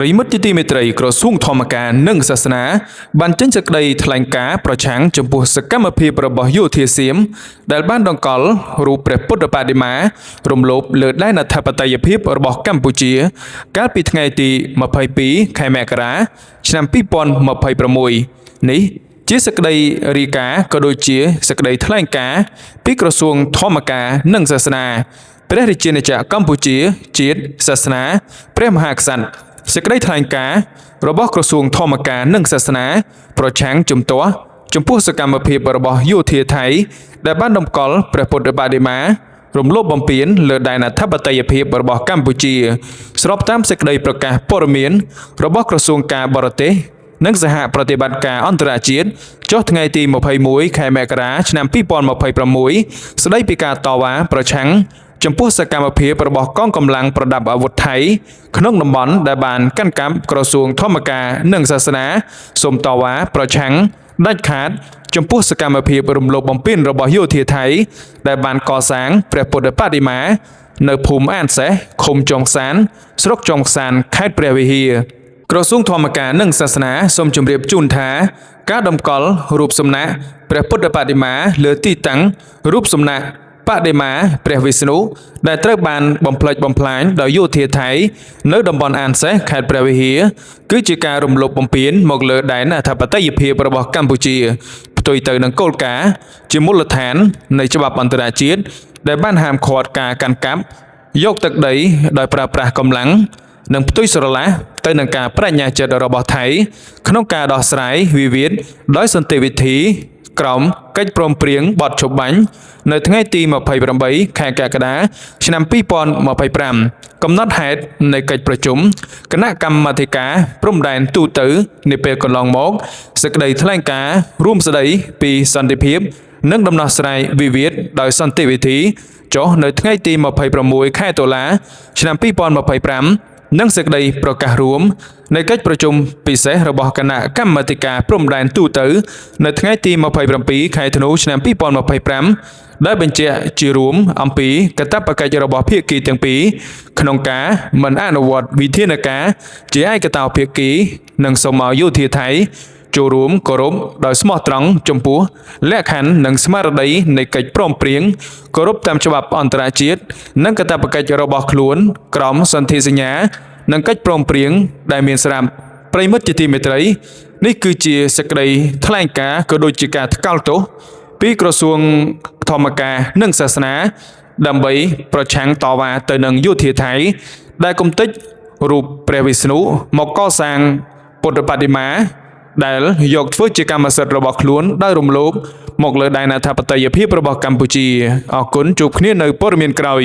ប្រិមិត្តជាទីមេត្រីក្រសួងធម្មការនិងសាសនាបានចេញសេចក្តីថ្លែងការណ៍ប្រឆាំងចំពោះសកម្មភាពរបស់យោធាសៀមដែលបានដង្កល់រូបព្រះពុទ្ធបដិមារំលោភលើដែនអធិបតេយ្យភាពរបស់កម្ពុជាកាលពីថ្ងៃទី22ខែមករាឆ្នាំ2026នេះជាសេចក្តីរាយការណ៍ក៏ដូចជាសេចក្តីថ្លែងការណ៍ពីក្រសួងធម្មការនិងសាសនាព្រះរាជាណាចក្រកម្ពុជាជាតិសាសនាព្រះមហាក្សត្រសេចក្តីថ្លែងការណ៍របស់ក្រសួងធម្មការនិងសាសនាប្រឆាំងជំទាស់ចំពោះសកម្មភាពរបស់យោធាថៃដែលបានតម្កល់ព្រះពុទ្ធបដិមារំលោភបំពានលើដែនអធិបតេយ្យភាពរបស់កម្ពុជាស្របតាមសេចក្តីប្រកាសព័ត៌មានរបស់ក្រសួងការបរទេសនិងសហប្រតិបត្តិការអន្តរជាតិចុះថ្ងៃទី21ខែមករាឆ្នាំ2026ស្តីពីការតវ៉ាប្រឆាំងចំពោះសកម្មភាពរបស់កងកម្លាំងប្រដាប់អាវុធថៃក្នុងតំបន់ដែលបានកាន់កាប់ក្រសួងធម្មការនិងសាសនាសូមតវ៉ាប្រឆាំងដាច់ខាតចំពោះសកម្មភាពរំលោភបំពានរបស់យោធាថៃដែលបានកសាងព្រះពុទ្ធបដិមានៅភូមិអានសេះឃុំចុងសានស្រុកចុងសានខេត្តព្រះវិហារក្រសួងធម្មការនិងសាសនាសូមជម្រាបជូនថាការតម្កល់រូបសំណាកព្រះពុទ្ធបដិមាលើទីតាំងរូបសំណាកបដិមាព្រះវិស្ណុដែលត្រូវបានបំផ្លិចបំផ្លាញដោយយោធាថៃនៅតំបន់អានសេះខេត្តព្រះវិហារគឺជាការរំលោភបំពានមកលើដែនអធិបតេយ្យភាពរបស់កម្ពុជាផ្ទុយទៅនឹងគោលការណ៍ជាមូលដ្ឋាននៃច្បាប់អន្តរជាតិដែលបានហាមឃាត់ការកាន់កាប់យកទឹកដីដោយប្រើប្រាស់កម្លាំងនិងផ្ទុយស្រឡះទៅនឹងការបញ្ញាចិត្តរបស់ថៃក្នុងការដោះស្រាយវិវាទដោយសន្តិវិធីក្រោមកិច្ចព្រមព្រៀងបទឈប់បាញ់នៅថ្ងៃទី28ខែកក្កដាឆ្នាំ2025កំណត់ហេតុនៃកិច្ចប្រជុំគណៈកម្មាធិការព្រំដែនទូទៅនាពេលកន្លងមកសេចក្តីថ្លែងការណ៍រួមស្តីពីសន្តិភាពនិងដំណោះស្រាយវិវាទដោយសន្តិវិធីចុះនៅថ្ងៃទី26ខែតុលាឆ្នាំ2025និងសេចក្តីប្រកាសរួមនៃកិច្ចប្រជុំពិសេសរបស់គណៈកម្មាធិការព្រំដែនទូទៅនៅថ្ងៃទី27ខែធ្នូឆ្នាំ2025ដែលបញ្ជាក់ជារួមអំពីកាតព្វកិច្ចរបស់ភាគីទាំងពីរក្នុងការមិនអនុវត្តវិធានការជាឯកតោភាគីនិងសូមឲ្យយោធាថៃចូលរួមគោរពដោយស្មោះត្រង់ចំពោះលក្ខខណ្ឌនិងស្មារតីនៃកិច្ចព្រមព្រៀងគោរពតាមច្បាប់អន្តរជាតិនិងកាតព្វកិច្ចរបស់ខ្លួនក្រមសន្ធិសញ្ញានិងកិច្ចព្រមព្រៀងដែលមានស្រាប់ប្រិមិត្តជាទីមេត្រីនេះគឺជាសេចក្តីថ្លែងការណ៍ក៏ដូចជាការថ្កោលទោសពីក្រសួងធម្មការនិងសាសនាដើម្បីប្រឆាំងតវ៉ាទៅនឹងយោធាថៃដែលគំទេចរូបព្រះវិស្ណុមកកសាងពុទ្ធបដិមាដែលយកធ្វើជាកម្មសិទ្ធិរបស់ខ្លួនដោយរំលោភមកលើដែនអធិបតេយ្យភាពរបស់កម្ពុជាអរគុណជួបគ្នានៅព័ត៌មានក្រោយ